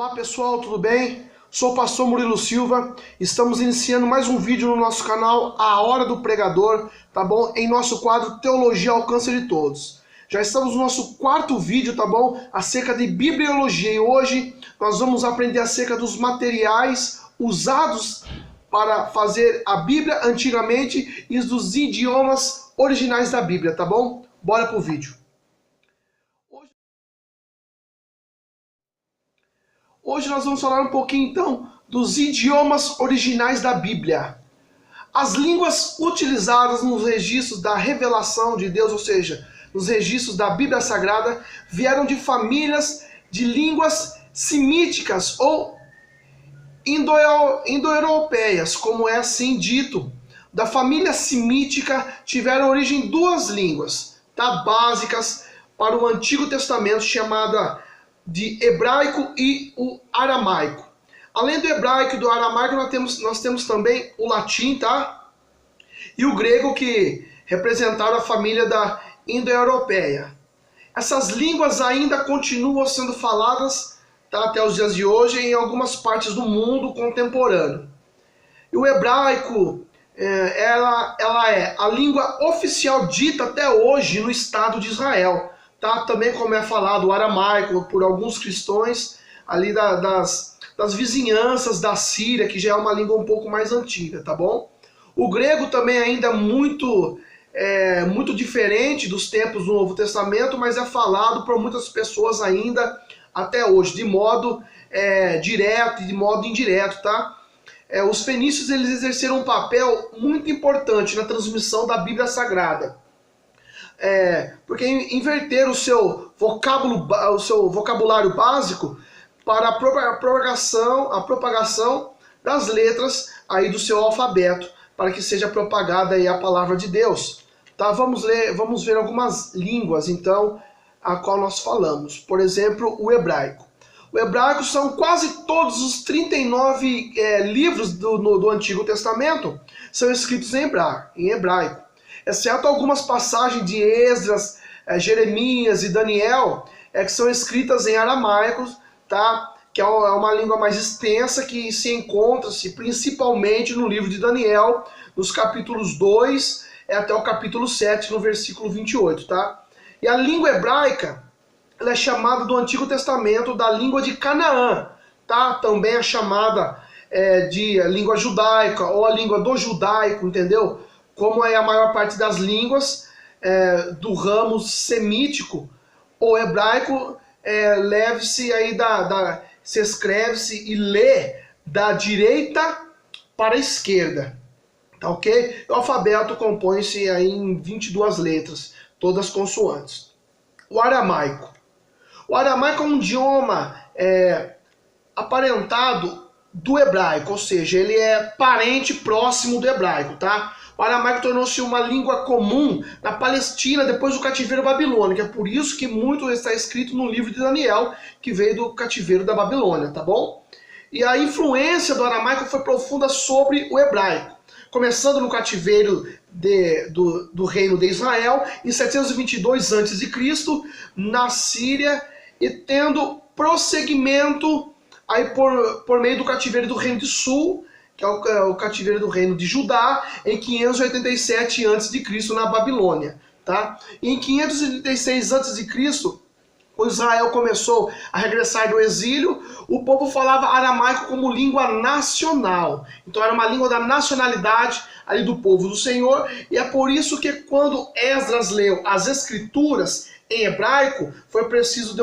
Olá pessoal, tudo bem? Sou o pastor Murilo Silva, estamos iniciando mais um vídeo no nosso canal A Hora do Pregador, tá bom? Em nosso quadro Teologia ao Alcance de Todos. Já estamos no nosso quarto vídeo, tá bom? Acerca de bibliologia, e hoje nós vamos aprender acerca dos materiais usados para fazer a Bíblia antigamente e dos idiomas originais da Bíblia, tá bom? Bora pro vídeo. Hoje nós vamos falar um pouquinho então dos idiomas originais da Bíblia. As línguas utilizadas nos registros da revelação de Deus, ou seja, nos registros da Bíblia Sagrada, vieram de famílias de línguas semíticas ou indo-europeias, como é assim dito. Da família semítica tiveram origem duas línguas, tá, básicas para o Antigo Testamento, chamada de hebraico e o aramaico. Além do hebraico e do aramaico, nós temos também o latim, tá? E o grego, que representaram a família da indo-europeia. Essas línguas ainda continuam sendo faladas, tá, até os dias de hoje em algumas partes do mundo contemporâneo. E o hebraico, ela é a língua oficial dita até hoje no Estado de Israel. Tá? Também, como é falado, o aramaico por alguns cristãos ali das vizinhanças da Síria, que já é uma língua um pouco mais antiga, tá bom? O grego também ainda muito diferente dos tempos do Novo Testamento, mas é falado por muitas pessoas ainda até hoje, de modo direto e de modo indireto, tá? Os fenícios, eles exerceram um papel muito importante na transmissão da Bíblia Sagrada. Porque inverter o seu vocabulário básico para a propagação das letras aí do seu alfabeto, para que seja propagada aí a palavra de Deus. Tá? Vamos ver algumas línguas, então, a qual nós falamos. Por exemplo, o hebraico. O hebraico são quase todos os 39 livros do Antigo Testamento são escritos em hebraico. Exceto algumas passagens de Esdras, Jeremias e Daniel, que são escritas em aramaico, tá? Que é uma língua mais extensa, que se encontra-se principalmente no livro de Daniel, nos capítulos 2 até o capítulo 7, no versículo 28. Tá? E a língua hebraica, ela é chamada do Antigo Testamento da língua de Canaã. Tá? Também é chamada de língua judaica ou a língua do judaico, entendeu? Como é a maior parte das línguas do ramo semítico ou hebraico, leve-se aí se escreve-se e lê da direita para a esquerda, tá ok? O alfabeto compõe-se aí em 22 letras, todas consoantes. O aramaico. O aramaico é um idioma aparentado do hebraico, ou seja, ele é parente próximo do hebraico, tá? O aramaico tornou-se uma língua comum na Palestina depois do cativeiro babilônico. É por isso que muito está escrito no livro de Daniel, que veio do cativeiro da Babilônia, tá bom? E a influência do aramaico foi profunda sobre o hebraico, começando no cativeiro do reino de Israel, em 722 a.C., na Síria, e tendo prosseguimento aí por meio do cativeiro do reino do sul, que é o cativeiro do reino de Judá, em 587 a.C. na Babilônia. Tá? E em 586 a.C., quando Israel começou a regressar do exílio, o povo falava aramaico como língua nacional. Então era uma língua da nacionalidade ali do povo do Senhor, e é por isso que quando Esdras leu as escrituras em hebraico, foi preciso de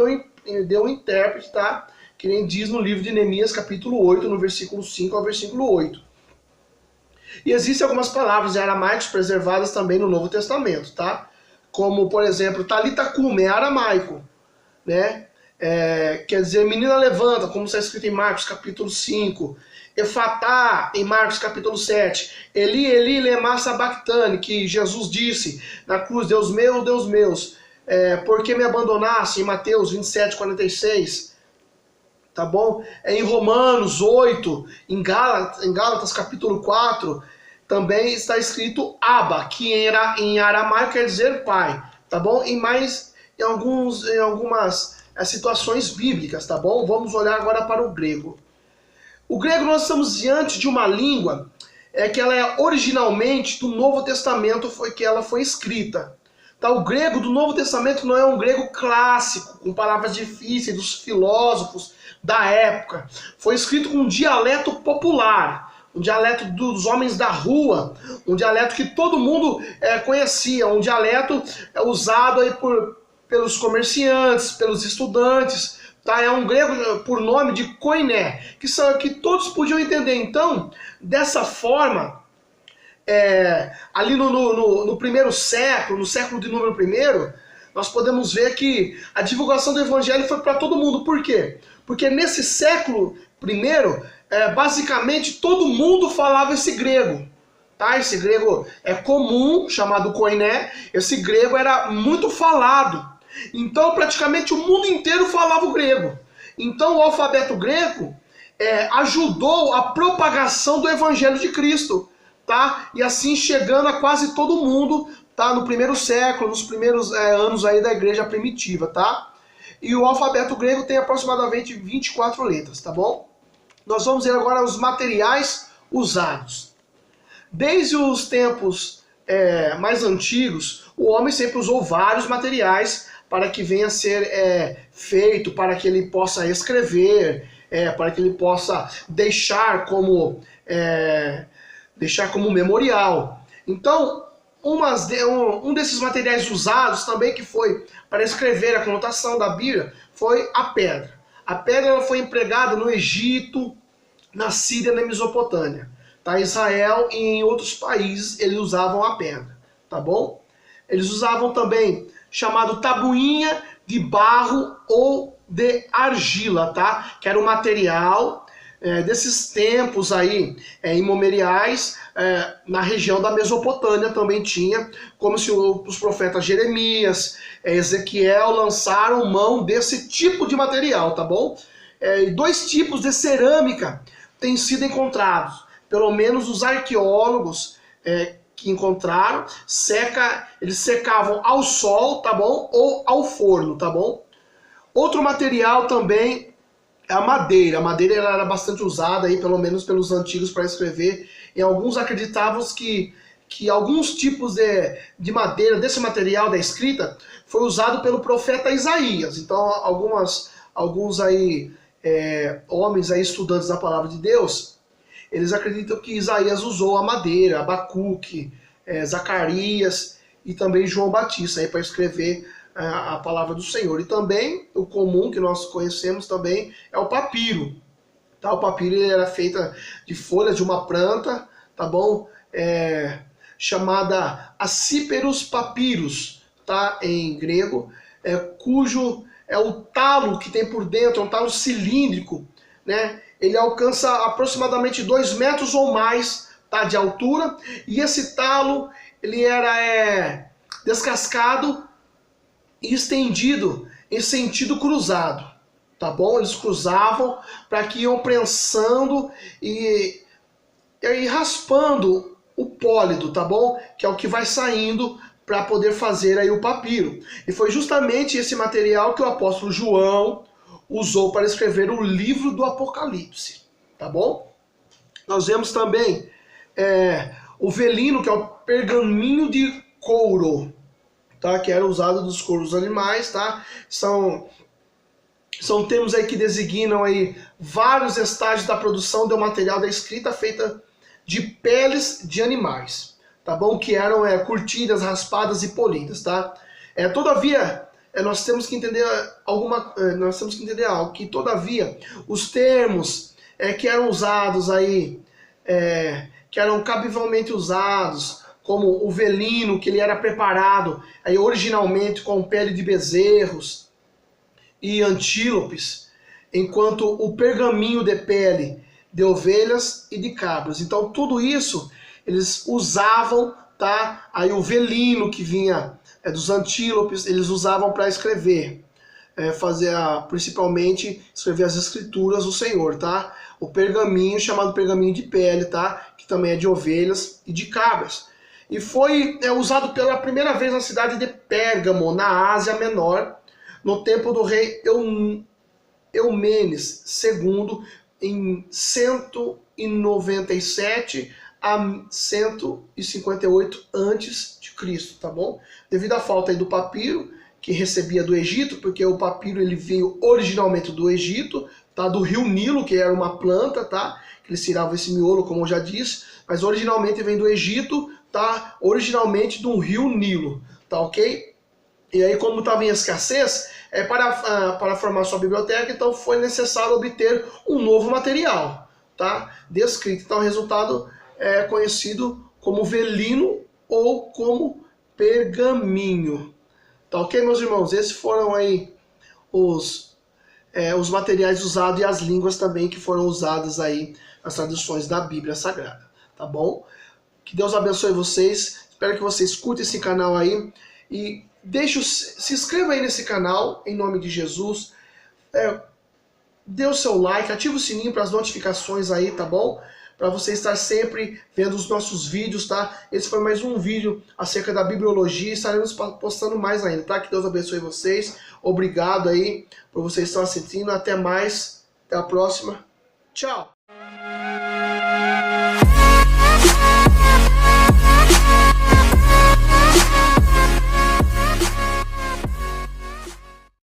um intérprete, tá? Que nem diz no livro de Neemias, capítulo 8, no versículo 5 ao versículo 8. E existem algumas palavras em aramaico preservadas também no Novo Testamento, tá? Como, por exemplo, Talita Cume, é aramaico, né? Quer dizer, menina levanta, como está escrito em Marcos, capítulo 5. Efatá, em Marcos, capítulo 7. Eli, Eli, lema sabachthani, que Jesus disse na cruz, Deus meu, por que me abandonaste? Em Mateus 27, 46. Tá bom? Em Romanos 8, em Gálatas capítulo 4, também está escrito Abba, que em aramaico quer dizer pai, tá bom? Em algumas situações bíblicas, tá bom? Vamos olhar agora para o grego. O grego, nós estamos diante de uma língua que ela é originalmente do Novo Testamento, que ela foi escrita. Tá? O grego do Novo Testamento não é um grego clássico, com palavras difíceis dos filósofos da época. Foi escrito com um dialeto popular, um dialeto dos homens da rua, um dialeto que todo mundo conhecia, um dialeto usado aí pelos comerciantes, pelos estudantes. Tá? É um grego por nome de koiné, que todos podiam entender. Então, dessa forma, ali no primeiro século, no século de número primeiro, nós podemos ver que a divulgação do evangelho foi para todo mundo. Por quê? Porque nesse século primeiro, basicamente todo mundo falava esse grego. Tá? Esse grego é comum, chamado koiné. Esse grego era muito falado. Então praticamente o mundo inteiro falava o grego. Então o alfabeto grego ajudou a propagação do evangelho de Cristo. Tá? E assim chegando a quase todo mundo, tá? No primeiro século, nos primeiros anos aí da igreja primitiva, tá? E o alfabeto grego tem aproximadamente 24 letras, tá bom? Nós vamos ver agora os materiais usados. Desde os tempos mais antigos, o homem sempre usou vários materiais para que venha a ser feito, para que ele possa escrever, para que ele possa deixar como memorial. Então, um desses materiais usados também, que foi para escrever a conotação da Bíblia, foi a pedra. A pedra ela foi empregada no Egito, na Síria e na Mesopotâmia. Tá? Israel e em outros países eles usavam a pedra. Tá bom? Eles usavam também chamado tabuinha de barro ou de argila, tá? Que era um material desses tempos aí imemoriais. Na região da Mesopotâmia também tinha, como se os profetas Jeremias, Ezequiel lançaram mão desse tipo de material, tá bom? Dois tipos de cerâmica têm sido encontrados, pelo menos os arqueólogos que encontraram, eles secavam ao sol, tá bom? Ou ao forno, tá bom? Outro material também é a madeira. A madeira ela era bastante usada, aí, pelo menos pelos antigos, para escrever. E alguns acreditavam que alguns tipos de madeira, desse material da escrita, foi usado pelo profeta Isaías. Então, alguns aí, homens aí, estudantes da palavra de Deus, eles acreditam que Isaías usou a madeira, Abacuque, Zacarias e também João Batista para escrever a palavra do Senhor. E também o comum que nós conhecemos também é o papiro. Tá? O papiro ele era feito de folhas de uma planta, tá bom? Chamada Acíperos papyrus, tá? Em grego, cujo o talo que tem por dentro, é um talo cilíndrico, né? Ele alcança aproximadamente 2 metros ou mais, tá? De altura, e esse talo ele era descascado e estendido em sentido cruzado, tá bom? Eles cruzavam para que iam prensando e raspando o pólido, tá bom? Que é o que vai saindo para poder fazer aí o papiro. E foi justamente esse material que o apóstolo João usou para escrever o livro do Apocalipse, tá bom? Nós vemos também o velino, que é o pergaminho de couro, tá? Que era usado dos couros dos animais, tá? São termos aí que designam aí vários estágios da produção do material da escrita feita de peles de animais, tá bom? Que eram curtidas, raspadas e polidas, tá? Todavia, nós temos que entender algo, que todavia os termos que eram usados aí, que eram cabivelmente usados, como o velino, que ele era preparado aí, originalmente com pele de bezerros e antílopes, enquanto o pergaminho de pele de ovelhas e de cabras. Então tudo isso eles usavam, tá? Aí o velino que vinha dos antílopes, eles usavam para escrever, principalmente escrever as escrituras do Senhor, tá? O pergaminho, chamado pergaminho de pele, tá? Que também é de ovelhas e de cabras. E foi usado pela primeira vez na cidade de Pérgamo, na Ásia Menor, no tempo do rei Eumenes II, em 197 a 158 antes de Cristo, tá bom? Devido à falta aí do papiro que recebia do Egito, porque o papiro ele veio originalmente do Egito, tá? Do rio Nilo, que era uma planta, tá? Que eles tiravam esse miolo, como eu já disse, mas originalmente vem do Egito, tá? Originalmente do rio Nilo, tá ok? E aí, como estava em escassez, para formar sua biblioteca, então foi necessário obter um novo material, tá? Descrito. Então, o resultado é conhecido como velino ou como pergaminho. Tá ok, meus irmãos? Esses foram aí os materiais usados e as línguas também que foram usadas aí nas traduções da Bíblia Sagrada, tá bom? Que Deus abençoe vocês. Espero que vocês curtem esse canal aí e se inscreva aí nesse canal, em nome de Jesus. Dê o seu like, ativa o sininho para as notificações aí, tá bom? Para você estar sempre vendo os nossos vídeos, tá? Esse foi mais um vídeo acerca da bibliologia, estaremos postando mais ainda, tá? Que Deus abençoe vocês. Obrigado aí por vocês estar assistindo. Até mais. Até a próxima. Tchau.